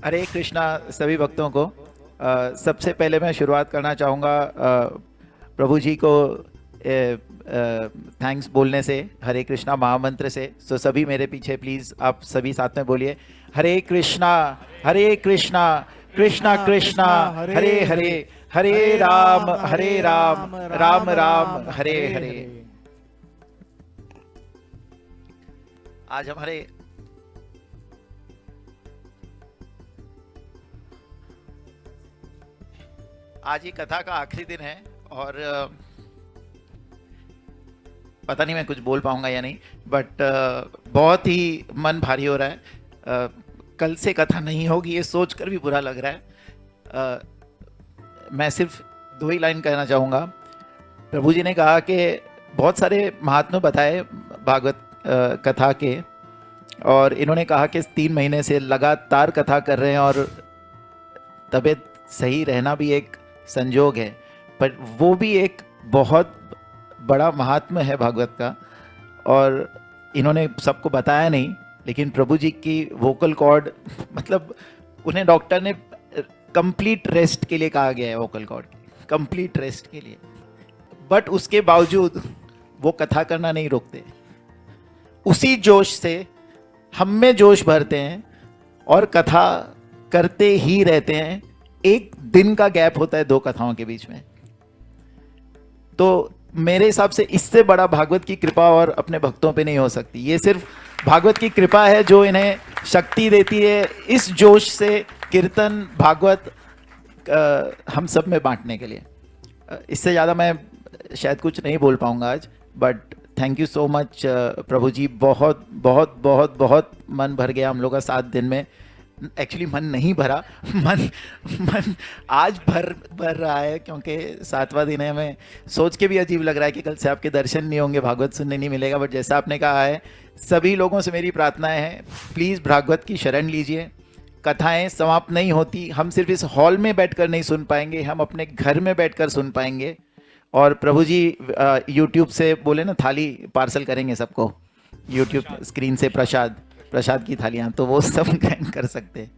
हरे कृष्णा सभी भक्तों को। सबसे पहले मैं शुरुआत करना चाहूँगा प्रभु जी को थैंक्स बोलने से, हरे कृष्णा महामंत्र से। सो सभी मेरे पीछे प्लीज़ आप सभी साथ में बोलिए, हरे कृष्णा कृष्णा कृष्णा कृष्णा कृष्णा हरे हरे हरे, हरे, हरे राम राम राम हरे हरे। आज हमारे आज ही कथा का आखिरी दिन है और पता नहीं मैं कुछ बोल पाऊंगा या नहीं, बट बहुत ही मन भारी हो रहा है। कल से कथा नहीं होगी ये सोचकर भी बुरा लग रहा है। मैं सिर्फ 2 ही लाइन कहना चाहूँगा। प्रभु जी ने कहा कि बहुत सारे महात्मा बताए भागवत कथा के, और इन्होंने कहा कि 3 महीने से लगातार कथा कर रहे हैं और तबीयत सही रहना भी एक संजोग है, पर वो भी एक बहुत बड़ा महात्मा है भागवत का। और इन्होंने सबको बताया नहीं, लेकिन प्रभु जी की वोकल कॉर्ड मतलब उन्हें डॉक्टर ने कंप्लीट रेस्ट के लिए कहा गया है, वोकल कॉर्ड कंप्लीट रेस्ट के लिए, बट उसके बावजूद वो कथा करना नहीं रोकते। उसी जोश से हम में जोश भरते हैं और कथा करते ही रहते हैं। एक दिन का गैप होता है 2 कथाओं के बीच में। तो मेरे हिसाब से इससे बड़ा भागवत की कृपा और अपने भक्तों पे नहीं हो सकती। ये सिर्फ भागवत की कृपा है जो इन्हें शक्ति देती है इस जोश से कीर्तन भागवत हम सब में बांटने के लिए। इससे ज़्यादा मैं शायद कुछ नहीं बोल पाऊंगा आज, but thank you so much Prabhu ji. बहुत बहुत बहुत बहुत मन भर गया हम लोग का 7 दिन में। एक्चुअली मन नहीं भरा, मन मन आज भर रहा है, क्योंकि 7वां दिन है। हमें सोच के भी अजीब लग रहा है कि कल से आपके दर्शन नहीं होंगे, भागवत सुनने नहीं मिलेगा। बट जैसा आपने कहा है, सभी लोगों से मेरी प्रार्थनाएं हैं, प्लीज़ भागवत की शरण लीजिए। कथाएं समाप्त नहीं होती, हम सिर्फ इस हॉल में बैठकर नहीं सुन पाएंगे, हम अपने घर में बैठकर सुन पाएंगे। और प्रभु जी यूट्यूब से बोले ना, थाली पार्सल करेंगे सबको यूट्यूब स्क्रीन से, प्रसाद की थालियाँ, तो वो सब ग्रहण कर सकते हैं।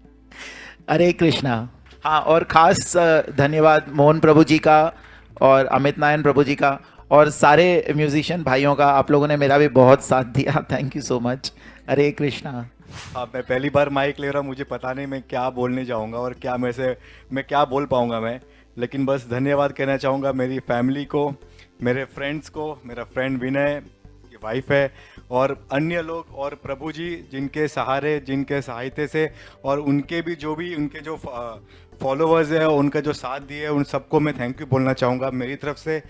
हरे कृष्णा। हाँ, और ख़ास धन्यवाद मोहन प्रभु जी का और अमित नारायण प्रभु जी का और सारे म्यूजिशियन भाइयों का। आप लोगों ने मेरा भी बहुत साथ दिया, थैंक यू सो मच। हरे कृष्णा। हाँ, मैं पहली बार माइक ले रहा हूँ, मुझे पता नहीं मैं क्या बोलने जाऊँगा और मैं क्या बोल पाऊँगा मैं, लेकिन बस धन्यवाद कहना चाहूँगा मेरी फैमिली को, मेरे फ्रेंड्स को, मेरा फ्रेंड विनय की वाइफ है और अन्य लोग, और प्रभु जी जिनके सहारे, जिनके सहायते से और उनके उनके जो फॉलोअर्स है, उनका जो साथ दिए, उन सबको मैं थैंक यू बोलना चाहूँगा मेरी तरफ से,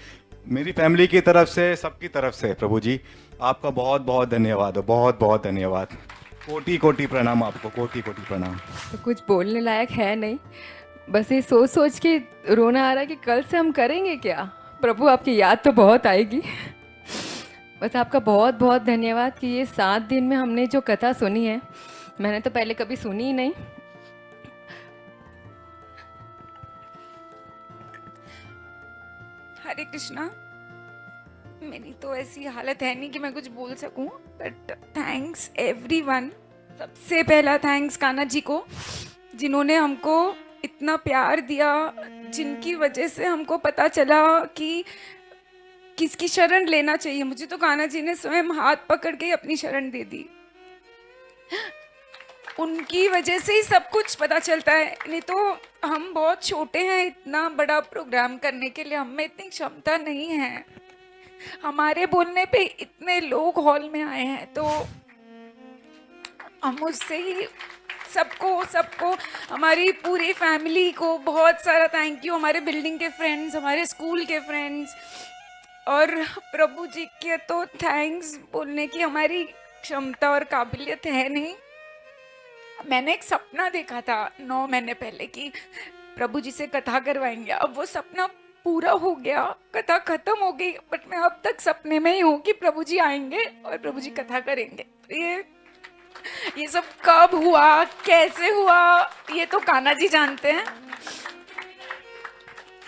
मेरी फैमिली की तरफ से, सबकी तरफ से। प्रभु जी आपका बहुत बहुत धन्यवाद, बहुत बहुत धन्यवाद। कोटि कोटि प्रणाम आपको, कोटि कोटि प्रणाम। तो कुछ बोलने लायक है नहीं, बस ये सोच सोच के रोना आ रहा है कि कल से हम करेंगे क्या। प्रभु आपकी याद तो बहुत आएगी। बस आपका बहुत बहुत धन्यवाद कि ये 7 दिन में हमने जो कथा सुनी है, मैंने तो पहले कभी सुनी ही नहीं। हरे कृष्णा। मेरी तो ऐसी हालत है नहीं कि मैं कुछ बोल सकूं, बट थैंक्स एवरीवन। सबसे पहला थैंक्स कान्हा जी को, जिन्होंने हमको इतना प्यार दिया, जिनकी वजह से हमको पता चला कि किसकी शरण लेना चाहिए। मुझे तो कान्हा जी ने स्वयं हाथ पकड़ के अपनी शरण दे दी। उनकी वजह से ही सब कुछ पता चलता है, नहीं तो हम बहुत छोटे हैं इतना बड़ा प्रोग्राम करने के लिए, हम में इतनी क्षमता नहीं है। हमारे बोलने पे इतने लोग हॉल में आए हैं, तो हम उससे ही सबको हमारी पूरी फैमिली को बहुत सारा थैंक यू। हमारे बिल्डिंग के फ्रेंड्स, हमारे स्कूल के फ्रेंड्स, और प्रभु जी के तो थैंक्स बोलने की हमारी क्षमता और काबिलियत है नहीं। मैंने एक सपना देखा था 9 महीने पहले कि प्रभु जी से कथा करवाएंगे, अब वो सपना पूरा हो गया, कथा खत्म हो गई, बट मैं अब तक सपने में ही हूँ कि प्रभु जी आएंगे और प्रभु जी कथा करेंगे। ये सब कब हुआ, कैसे हुआ, ये तो कान्हा जी जानते हैं।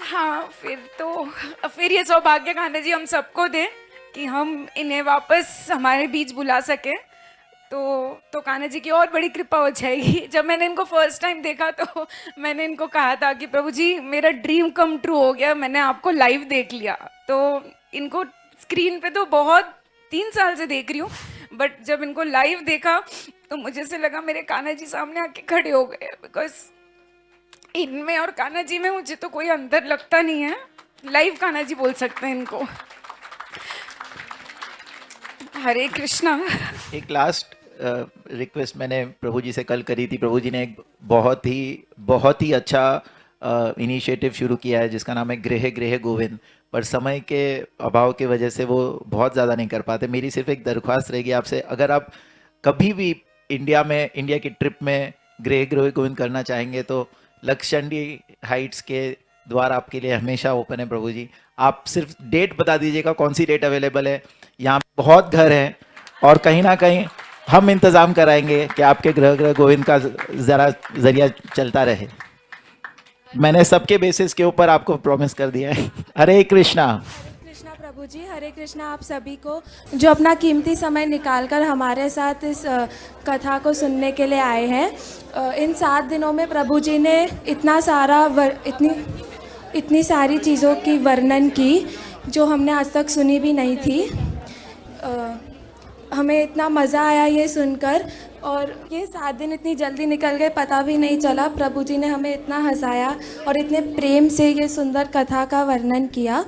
हाँ, फिर ये सौभाग्य कान्हा जी हम सबको दें कि हम इन्हें वापस हमारे बीच बुला सके। तो कान्हा जी की और बड़ी कृपा हो जाएगी। जब मैंने इनको फर्स्ट टाइम देखा तो मैंने इनको कहा था कि प्रभु जी मेरा ड्रीम कम ट्रू हो गया, मैंने आपको लाइव देख लिया। तो इनको स्क्रीन पे तो बहुत 3 साल से देख रही हूँ, बट जब इनको लाइव देखा तो मुझे से लगा मेरे कान्हा जी सामने आके खड़े हो गए, बिकॉज इनमें और कान्हा जी में मुझे तो कोई अंतर लगता नहीं है। लाइव कान्हा जी बोल सकते हैं इनको। हरे कृष्णा। एक लास्ट रिक्वेस्ट मैंने प्रभु जी से कल करी थी। प्रभु जी ने एक बहुत ही अच्छा इनिशिएटिव शुरू किया है जिसका नाम है गृह गृह गोविंद, पर समय के अभाव की वजह से वो बहुत ज़्यादा नहीं कर पाते। मेरी सिर्फ एक दरख्वास्त रहेगी आपसे, अगर आप कभी भी इंडिया की ट्रिप में गृह गृह गोविंद करना चाहेंगे तो लक्षंडी हाइट्स के द्वार आपके लिए हमेशा ओपन है। प्रभु जी आप सिर्फ डेट बता दीजिएगा कौन सी डेट अवेलेबल है। यहाँ बहुत घर हैं और कहीं ना कहीं हम इंतज़ाम कराएंगे कि आपके गृह गृह गोविंद का जरिया चलता रहे। मैंने सबके बेसिस के ऊपर आपको प्रॉमिस कर दिया है। हरे कृष्णा। कृष्णा प्रभु जी, हरे कृष्णा आप सभी को जो अपना कीमती समय निकालकर हमारे साथ इस कथा को सुनने के लिए आए हैं। इन 7 दिनों में प्रभु जी ने इतना सारा इतनी सारी चीज़ों की वर्णन की जो हमने आज तक सुनी भी नहीं थी। हमें इतना मज़ा आया ये सुनकर, और ये 7 दिन इतनी जल्दी निकल गए पता भी नहीं चला। प्रभु जी ने हमें इतना हंसाया और इतने प्रेम से ये सुंदर कथा का वर्णन किया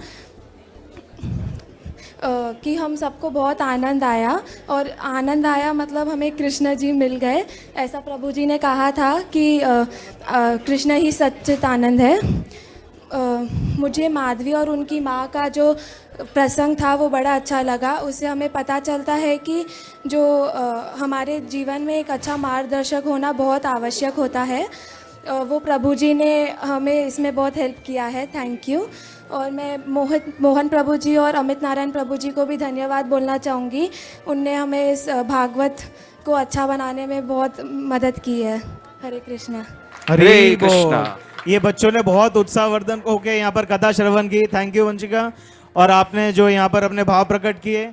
कि हम सबको बहुत आनंद आया। और आनंद आया मतलब हमें कृष्ण जी मिल गए। ऐसा प्रभु जी ने कहा था कि कृष्ण ही सच्चित आनंद है। मुझे माधवी और उनकी माँ का जो प्रसंग था वो बड़ा अच्छा लगा। उससे हमें पता चलता है कि जो हमारे जीवन में एक अच्छा मार्गदर्शक होना बहुत आवश्यक होता है। वो प्रभु जी ने हमें इसमें बहुत हेल्प किया है। Thank you. और मैं मोहन प्रभु जी और अमित नारायण प्रभु जी को भी धन्यवाद बोलना चाहूँगी। उनने हमें इस भागवत को अच्छा बनाने में बहुत मदद की है। हरे कृष्णा। हरे कृष्णा। ये बच्चों ने बहुत उत्साहवर्धन होकर यहाँ पर कथा श्रवण की। Thank you Vanshika. और आपने जो यहाँ पर अपने भाव प्रकट किए